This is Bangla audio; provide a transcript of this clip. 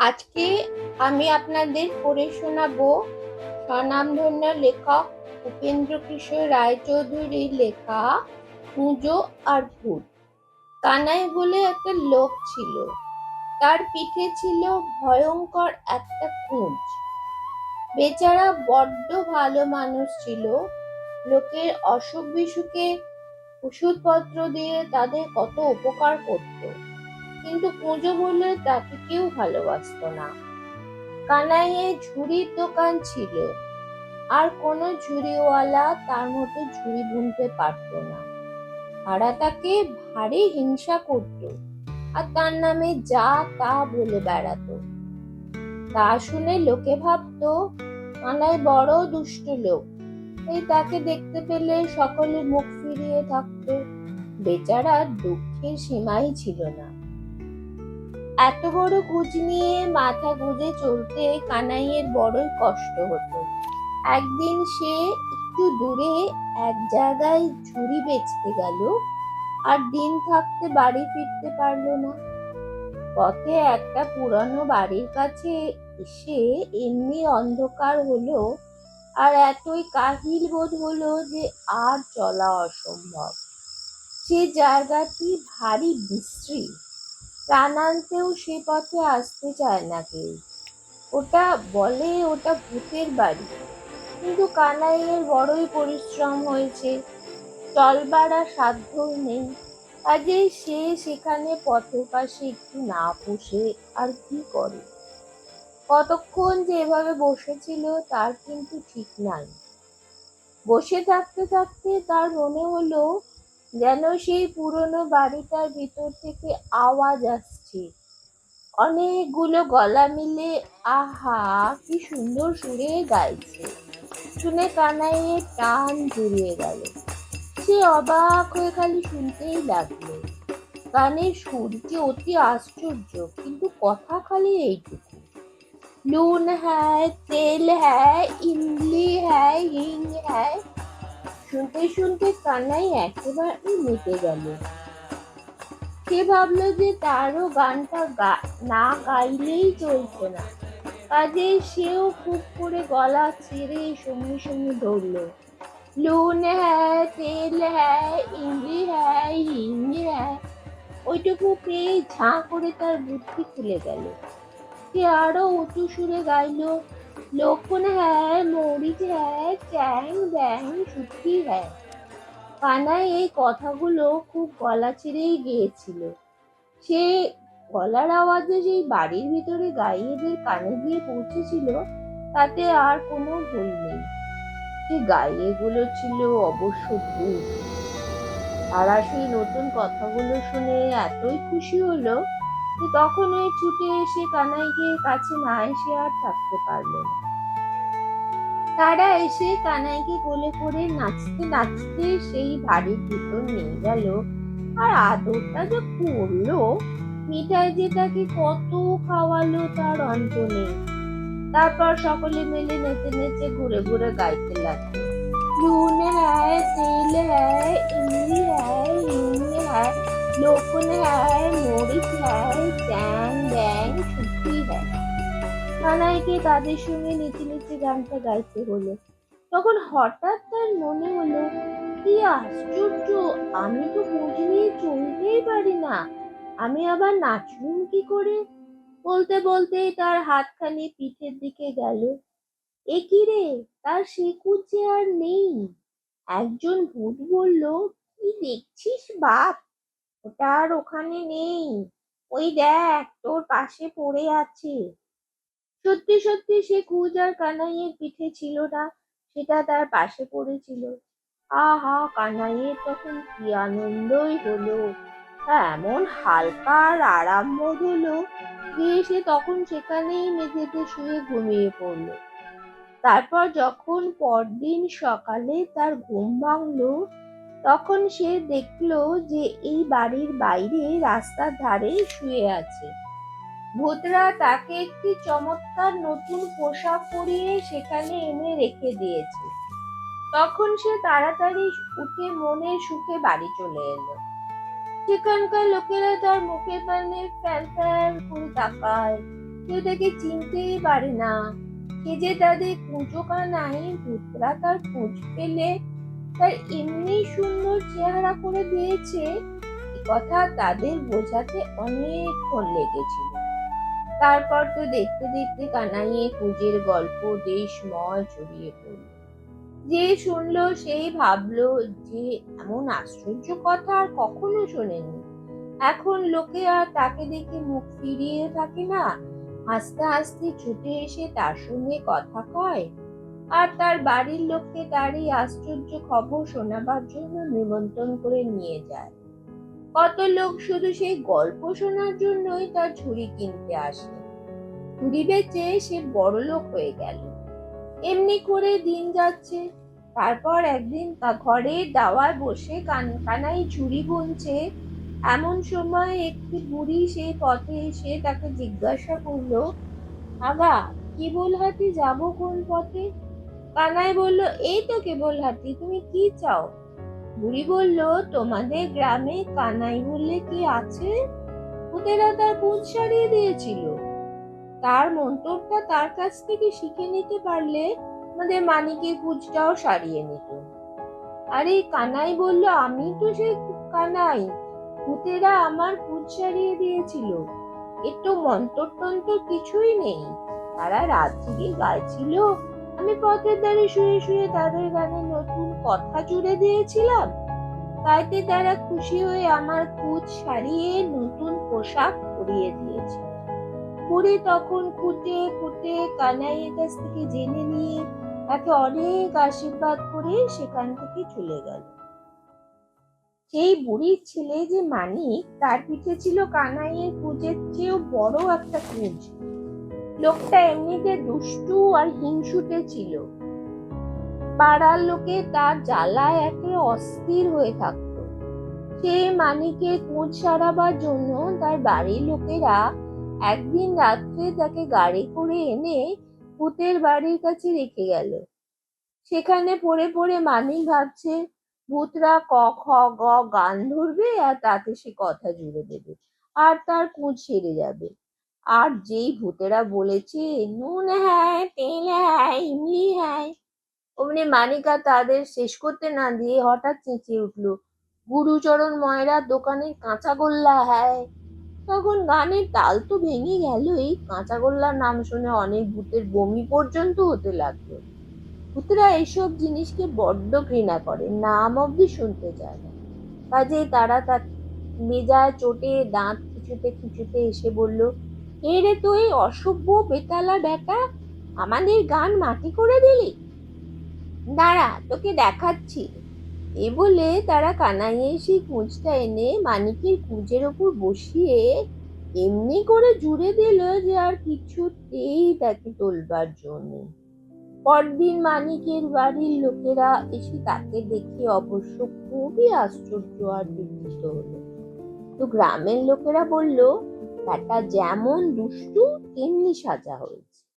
আজকে আমি আপনাদের পড়ে শোনাবো স্বনামধন্য লেখক উপেন্দ্রকিশোর রায়চৌধুরীর লেখা কুঁজো আর ভূত। কানাই বলে একটা লোক ছিল, তার পিঠে ছিল ভয়ঙ্কর একটা কুঁজ। বেচারা বড্ড ভালো মানুষ ছিল, লোকের অসুখ বিসুখে ওষুধপত্র দিয়ে তাদের কত উপকার করত, কিন্তু কুঁজো বলে তাকে কেউ ভালোবাসতো না। কানাইয়ের ঝুড়ির দোকান ছিল, আর কোনো ঝুড়িওয়ালা তার মতো ঝুড়ি বুনতে পারত না। তারা তাকে ভারী হিংসা করত আর তার নামে যা তা বলে বেড়াতো। তা শুনে লোকে ভাবতো কানাই বড় দুষ্ট লোক, এই তাকে দেখতে পেলে সকলে মুখ ফিরিয়ে থাকতো। বেচারার দুঃখের সীমাই ছিল না। এত বড় কুঁজ নিয়ে মাথা গুঁজে চলতে কানাইয়ের বড়ই কষ্ট হতো। একদিন সে একটু দূরে এক জায়গায় ঝুড়ি বেচতে গেল, আর দিন থাকতে বাড়ি ফিরতে পারল না। পথে একটা পুরানো বাড়ির কাছে এসে এমনি অন্ধকার হলো আর এতই কাহিল বোধ হলো যে আর চলা অসম্ভব। সে জায়গাটি ভারী বিশ্রী, প্রাণান্তেও সে পথে আসতে চায় না কেউ। ওটা ভূতের বাড়ি। কিন্তু কানাইয়ের বড়ই পরিশ্রম হয়েছে, চলবার আর সাধ্যই নেই। কাজেই সে সেখানে পথের পাশে একটু না বসে আর কি করে। কতক্ষণ যে এভাবে বসেছিল তার কিন্তু ঠিক নাই। বসে থাকতে থাকতে তার মনে হলো যেন সেই পুরনো বাড়িটার ভিতর থেকে আওয়াজ আসছে, অনেকগুলো গলা মিলে আহা কি সুন্দর সুরে গাইছে। শুনে কানাইয়ের টান জুড়িয়ে গেল। সে অবাক হয়ে খালি শুনতেই লাগলো। গানের সুর যে অতি আশ্চর্য, কিন্তু কথা খালি এইটুকু, নুন হ্যায়, তেল হ্যায়, ইমলি হ্যায়, হিং হ্যায়। শুনতে শুনতে কানাই একেবারে মেতে গেল। সে ভাবলো যে তারও গানটা না গাইলেই চলছে না। কাজেই সেও খুব করে গলা ছেড়ে সঙ্গে সঙ্গে ধরলো, নুন হ্যায়, তেল হ্যায়, ইমলি হ্যায়, হিং হ্যায়। ওইটুকু পেয়ে ঝাঁ করে তার বুদ্ধি খুলে গেল। সে আরো উঁচু সুরে গাইল, লক্ষণ হ্যায়, মরিচ হ্যায়, চ্যাং ব্যাং শুটকি হ্যায়। কানাই এই কথাগুলো খুব গলা ছেড়েই গেয়েছিল। সে গলার আওয়াজে সেই বাড়ির ভিতরে গাইয়েদের কানে গিয়ে পৌঁছেছিল, তাতে আর কোনো ভুল নেই। যে গাইয়েগুলো ছিল অবশ্য ভূত। তারা সেই নতুন কথাগুলো শুনে এতই খুশি হলো যে তখনই ছুটে এসে কানাইকে কাছে না এসে আর থাকতে পারলো না। তারা এসে কানাইকে কোলে করে নাচতে নাচতে সেই বাড়ির ভিতর নিয়ে গেল। আর আদরটা যে করলো, মিঠাই যে তাকে কত খাওয়ালো তার অন্ত নেই। তারপর সকলে মিলে নেচে নেচে ঘুরে ঘুরে গাইতে লাগলো, নুন হ্যায়, তেল হ্যায়, ইমলি হ্যায়, হিং হ্যায়, লক্ষণ হ্যায়, মরিচ হ্যায়, চ্যাং ব্যাং শুটকি হ্যায়। কানাইকে তাদের সঙ্গে নেচে নেচে গানটা গাইতে হলো। তখন হঠাৎ তার মনে হলো, কি আশ্চর্য, আমি তো কুঁজ নিয়ে চলতেই পারি না, আমি আবার নাচলুম কি করে। বলতে বলতেই তার হাতখানি পিঠের দিকে গেল। এ কি রে, তার সে কুঁজ যে আর নেই। একজন ভূত বলল, কি দেখছিস বাপ, ওটা আর ওখানে নেই, ওই দেখ তোর পাশে পড়ে আছে। সত্যি সত্যি সে কুঁজ আর কানাইয়ের পিঠে ছিল না, সেটা তার পাশে পড়েছিল। আহা, কানাইয়ের তখন কি আনন্দই হলো। এমন হালকা আর আরাম বোধ হলো যে সে তখন সেখানেই মেঝেতে শুয়ে ঘুমিয়ে পড়লো। তারপর যখন পরদিন সকালে তার ঘুম ভাঙলো, তখন সে দেখলো যে এই বাড়ির বাইরে রাস্তার ধারে শুয়ে আছে। ভূতরা তাকে একটি চমৎকার নতুন পোশাক পরিয়ে সেখানে এনে রেখে দিয়েছে। তখন সে তাড়াতাড়ি উঠে মনের সুখে বাড়ি চলে এলো। সেখানকার লোকেরা তার মুখের পানে ফ্যাল ফ্যাল করে তাকায়। কেউ তাকে চিনতেই পারে না। সে যে তাদের কুঁচো কানাই, ভূতরা তার খোঁজ পেলে তার এমনি সুন্দর চেহারা করে দিয়েছে, এ কথা তাদের বোঝাতে অনেকক্ষণ লেগেছিল। তারপর তো দেখতে দেখতে কানাইয়ের কুঁজের গল্প দেশময় ছড়িয়ে পড়ল। যে শুনলো সেই ভাবলো যে এমন আশ্চর্য কথা আর কখনো শোনেনি। এখন লোকে আর তাকে দেখে মুখ ফিরিয়ে থাকে না, হাসতে হাসতে ছুটে এসে তার সঙ্গে কথা কয়, আর তার বাড়ির লোককে তার এই আশ্চর্য খবর শোনাবার জন্য নিমন্ত্রণ করে নিয়ে যায়। কত লোক শুধু সেই গল্প শোনার জন্যই তার ঝুড়ি কিনতে আসে। ঝুড়ি বেচে সে বড়লোক হয়ে গেল। এমনি করে দিন যাচ্ছে। তারপর একদিন ঘরের দাওয়ায় বসে কানাই ঝুড়ি গুনছে। এমন সময় একটি বুড়ি সেই পথে এসে তাকে জিজ্ঞাসা করলো, আগা, কেবলহাটি যাব কোন পথে? কানাই বলল, এই তো কেবলহাটি, তুমি কি চাও? বুড়ি বলল, তোমাদের গ্রামে কানাই বললে কি আছে? ভূতেরা তার পুঁজ সারিয়ে দিয়েছিল। তার মন্তরটা তার কাছ থেকে শিখে নিতে পারলে আমাদের মানিকের পুঁজটাও সারিয়ে নিত। আরে কানাই বলল, আমি তো সেই কানাই, ভূতেরা আমার পুঁজ সারিয়ে দিয়েছিল। এর তো মন্তর টন্তর কিছুই নেই। তারা রাত জেগে গাইছিল, আমি পথের ধারে শুয়ে শুয়ে তাদের গানে নতুন কথা জুড়ে দিয়েছিলাম। তাইতে তারা খুশি হয়ে আমার পুঁজ সারিয়ে নতুন পোশাক পরিয়ে দিয়েছে। বুড়ি তখন খুঁটে খুঁটে কানাইয়ের কাছ থেকে জেনে নিয়ে তাকে অনেক আশীর্বাদ করে সেখান থেকে চলে গেল। সেই বুড়ির ছেলে যে মানিক, তার পিঠে ছিল কানাইয়ের কুঁজের চেয়েও বড় একটা কুঁজ। লোকটা এমনিতে দুষ্টু আর হিংসুটে ছিল। পাড়ার লোকে তার জ্বালায় একেবারে অস্থির হয়ে থাকতো। সেই মানিকের কুঁজ সারাবার জন্য তার বাড়ির লোকেরা একদিন রাত্রে তাকে গাড়ি করে এনে ভূতের বাড়ির কাছে রেখে গেল। সেখানে পড়ে পড়ে মানিক ভাবছে ভূতরা ক খ গ গান ধরবে আর তাতে সে কথা জুড়ে দেবে আর তার কুঁজ সেরে যাবে। আর যেই ভূতেরা বলেছে নুন হ্যায়, তেল হ্যায়, ইমলি হ্যায়, অমনি মানিক আর তাদের শেষ করতে না দিয়ে হঠাৎ চেঁচিয়ে উঠলো, গুরুচরণ ময়রার দোকানের কাঁচাগোল্লা হ্যায়। তখন গানের তাল তো ভেঙে গেলই, কাঁচাগোল্লার নাম শুনে অনেক ভূতের বমি পর্যন্ত হতে লাগলো। ভূতেরা এইসব জিনিসকে বড্ড ঘৃণা করে, নাম অব্দি শুনতে চায় না। কাজেই তারা তার মেজায় চোটে দাঁত খিচুতে খিচুতে এসে বলল, হে রে তুই অসভ্য বেতালা বেটা, আমাদের গান মাটি করে দিলি, দাঁড়া তোকে দেখাচ্ছি। এ বলে তারা কানাইয়ের সেই কুঁজটা এনে মানিকের কুঁজের ওপর বসিয়ে এমনি করে জুড়ে দিল যে আর কিছুতেই তাকে তোলবার জন্য। পরদিন মানিকের বাড়ির লোকেরা এসে তাকে দেখে অবশ্য খুবই আশ্চর্য আর বিস্মিত হলো। তো গ্রামের লোকেরা বলল, ব্যাটা যেমন দুষ্টু তেমনি সাজা হয়েছে।